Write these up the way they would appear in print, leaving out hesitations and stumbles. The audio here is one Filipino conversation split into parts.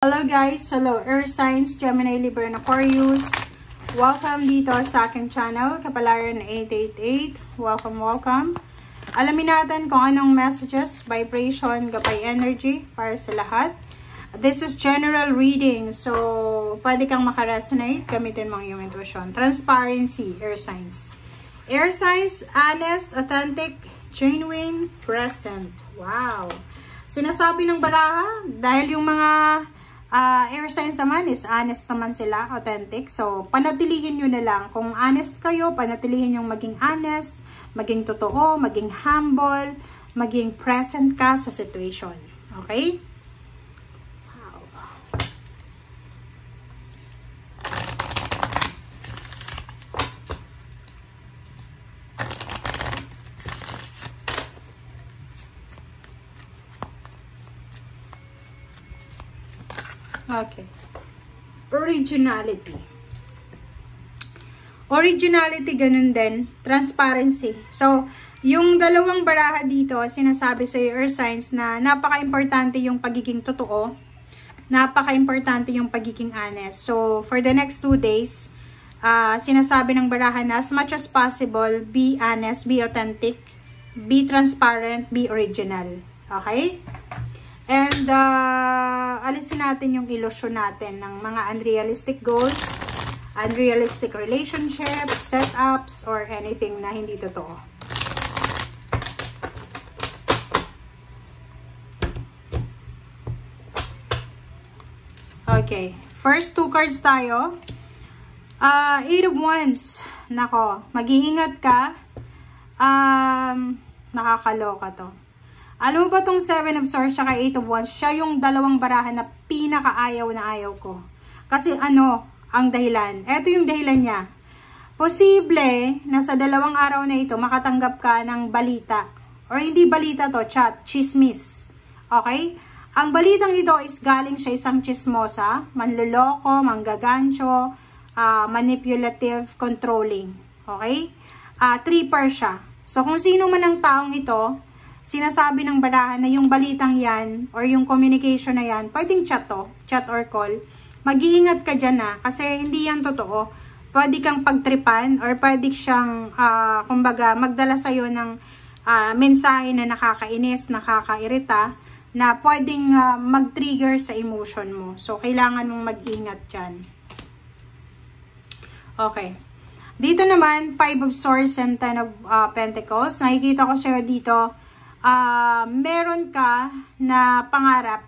Hello guys! Hello Earth Signs, Gemini, Libra, and Aquarius. Welcome dito sa aking channel, Kapalaran 888. Welcome. Alamin natin kung anong messages, vibration, gabay energy para sa lahat. This is general reading. So, pwede kang makaresonate. Gamitin mo yung intuition. Transparency, Earth Signs. Air Signs, honest, authentic, genuine, present. Wow! Sinasabi ng baraha, dahil yung mga air signs naman is honest naman sila, authentic. So, panatilihin nyo na lang. Kung honest kayo, panatilihin yung maging honest, maging totoo, maging humble, maging present ka sa situation. Okay? Wow. Okay. Originality. Originality, ganun din. Transparency. So, yung dalawang baraha dito, sinasabi sa Earth Signs na napaka-importante yung pagiging totoo. Napaka-importante yung pagiging honest. So, for the next 2 days, sinasabi ng baraha na as much as possible, be honest, be authentic, be transparent, be original. Okay? And, alisin natin yung illusion natin ng mga unrealistic goals, unrealistic relationship, setups, or anything na hindi totoo. Okay. First 2 cards tayo. 8 of Wands. Nako, mag-iingat ka. Nakakaloka to. Alam mo ba tong 7 of Swords at 8 of Wands, siya yung dalawang barahan na pinakaayaw na ayaw ko. Kasi ano ang dahilan? Ito yung dahilan niya. Posible na sa dalawang araw na ito makatanggap ka ng balita. Or hindi balita to, chat, chismis. Okay? Ang balitang ito is galing sa isang chismosa, manloloko, manggagancho, manipulative, controlling. Okay? Tripper siya. So kung sino man ang taong ito, sinasabi ng barahan na yung balitang yan or yung communication na yan, pwedeng chat or call. Mag-iingat ka dyan kasi hindi yan totoo. Pwede kang pagtripan or pwede siyang, kumbaga, magdala sa'yo ng mensahe na nakakainis, nakakairita, na pwedeng mag-trigger sa emotion mo. So, kailangan mong mag-ingat dyan. Okay. Dito naman, 5 of Swords and 10 of Pentacles. Nakikita ko sa'yo dito, meron ka na pangarap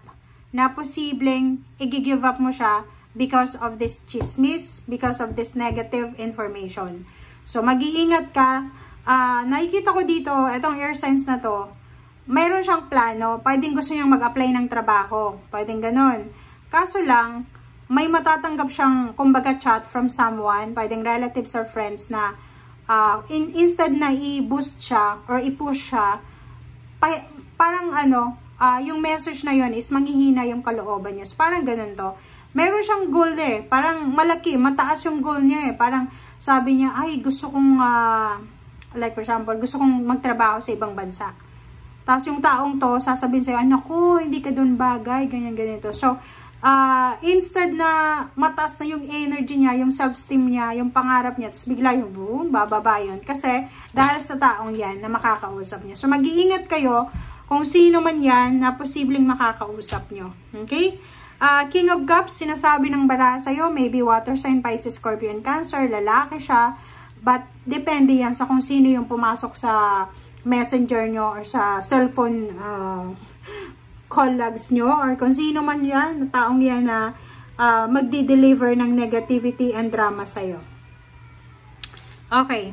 na posibleng i-give up mo siya because of this chismis, because of this negative information. So, mag-iingat ka. Nakikita ko dito, itong air signs na to, mayroon siyang plano. Pwedeng gusto niyang mag-apply ng trabaho. Pwedeng ganun. Kaso lang, may matatanggap siyang, kumbaga, chat from someone, pwedeng relatives or friends na instead na i-boost siya or i-push siya, parang yung message na yun is manghihina yung kalooban niya. So, parang ganun to. Meron siyang goal parang malaki, mataas yung goal niya Parang sabi niya, ay gusto kong, like for example, gusto kong magtrabaho sa ibang bansa. Tapos yung taong to, sasabihin sa'yo, anak ko, hindi ka dun bagay, ganyan-ganito. So, instead na mataas na yung energy niya, yung self-esteem niya, yung pangarap niya, tapos bigla yung boom, bababa yun. Kasi dahil sa taong yan na makakausap niya. So mag-iingat kayo kung sino man yan na posibleng makakausap nyo. Okay? King of Cups, sinasabi ng baraha sa'yo, maybe water sign, Pisces, Scorpion, Cancer, lalaki siya. But depende yan sa kung sino yung pumasok sa messenger nyo or sa cellphone call logs nyo or kung sino man yan, taong yan na magdi-deliver ng negativity and drama sa'yo. Okay.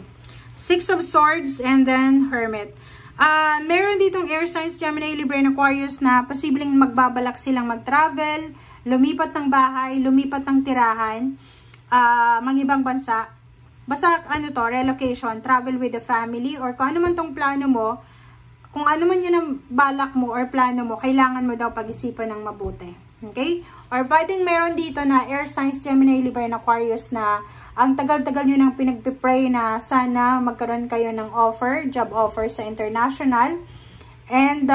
6 of Swords and then Hermit. Meron ditong air signs, Gemini, Libra, and Aquarius na posibleng magbabalak silang mag-travel, lumipat ng bahay, lumipat ng tirahan, mangibang bansa. Basta relocation, travel with the family, or kung ano man tong plano mo, kung ano man yun ang balak mo or plano mo, kailangan mo daw pag-isipan ng mabuti. Okay? Or pwedeng meron dito na air signs, Gemini, Libra, and Aquarius na ang tagal-tagal nyo nang pinagpipray na sana magkaroon kayo ng offer, job offer sa international. And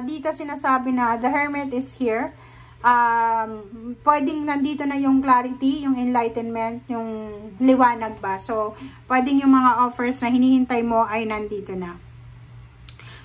dito sinasabi na the Hermit is here. pwedeng nandito na yung clarity, yung enlightenment, yung liwanag ba. So, pwedeng yung mga offers na hinihintay mo ay nandito na.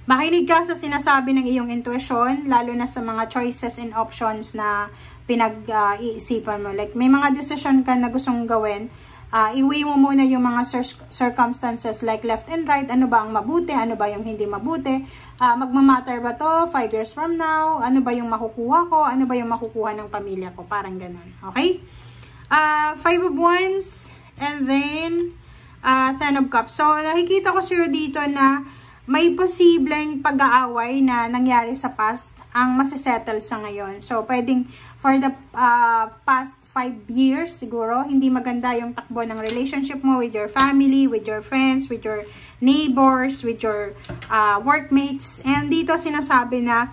Makinig ka sa sinasabi ng iyong intuition, lalo na sa mga choices and options na pinag-iisipan mo. Like, may mga decision ka na gustong gawin, i-weigh mo muna yung mga circumstances like left and right, ano ba ang mabuti, ano ba yung hindi mabuti, magmamatter ba to 5 years from now, ano ba yung makukuha ko, ano ba yung makukuha ng pamilya ko, parang ganun, okay? 5 of Wands, and then 10 of Cups. So, nakikita ko sa'yo dito na may posibleng pag-aaway na nangyari sa past ang masisettle sa ngayon. So, pwedeng for the past 5 years siguro, hindi maganda yung takbo ng relationship mo with your family, with your friends, with your neighbors, with your workmates. And dito sinasabi na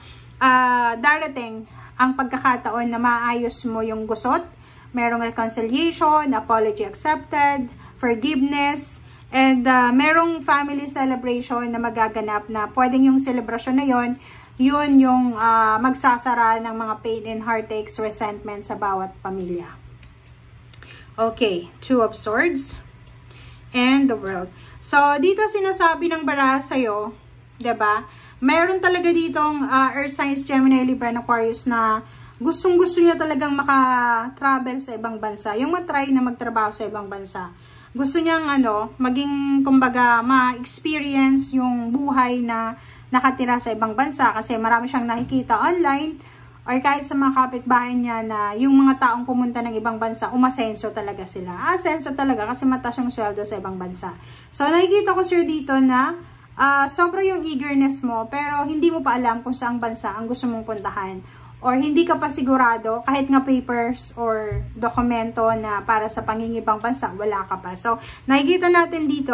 darating ang pagkakataon na maayos mo yung gusot, merong reconciliation, apology accepted, forgiveness, and merong family celebration na magaganap na pwedeng yung celebration na yun yung magsasara ng mga pain and heartaches, resentment sa bawat pamilya. Okay, 2 of Swords and the World. So, dito sinasabi ng baraha sa'yo, diba? Meron talaga ditong Earth signs, Gemini, Libra, and Aquarius na gustong-gusto niya talagang maka-travel sa ibang bansa. Yung matry na magtrabaho sa ibang bansa. Gusto niyang maging, kumbaga, ma-experience yung buhay na nakatira sa ibang bansa kasi marami siyang nakikita online or kahit sa mga kapitbahay niya na yung mga taong pumunta ng ibang bansa, umasenso talaga sila. Asenso talaga kasi mataas yung sweldo sa ibang bansa. So, nakikita ko sir dito na sobra yung eagerness mo pero hindi mo pa alam kung saang bansa ang gusto mong puntahan. Or hindi ka pa sigurado, kahit nga papers or dokumento na para sa pangingibang bansa, wala ka pa. So, nakikita natin dito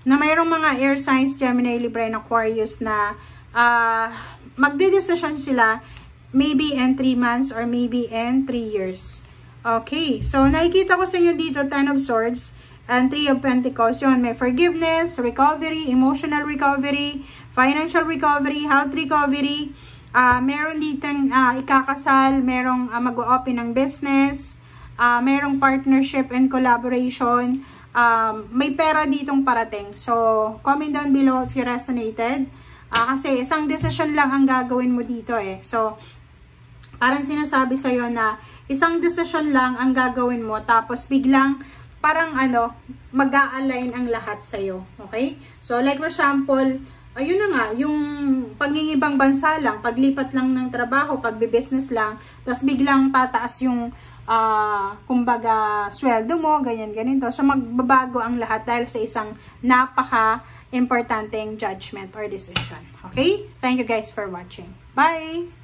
na mayroong mga air signs, Gemini, Libra, and Aquarius na magde-decision sila maybe in 3 months or maybe in 3 years. Okay, so nakikita ko sa inyo dito 10 of Swords and 3 of Pentacles. Yun, may forgiveness, recovery, emotional recovery, financial recovery, health recovery. Meron ditong ikakasal, merong mag-o-open ng business, merong partnership and collaboration, may pera ditong parating. So, comment down below if you resonated. Kasi isang decision lang ang gagawin mo dito eh. So, parang sinasabi sa'yo na isang decision lang ang gagawin mo tapos biglang parang mag-a-align ang lahat sa'yo. Okay? So, like for example, ayun na nga, yung pangingibang bansa lang, paglipat lang ng trabaho, pagbe-business lang, tapos biglang tataas yung, kumbaga, sweldo mo, ganyan-ganito. So, magbabago ang lahat dahil sa isang napaka-importanteng judgment or decision. Okay? Thank you guys for watching. Bye!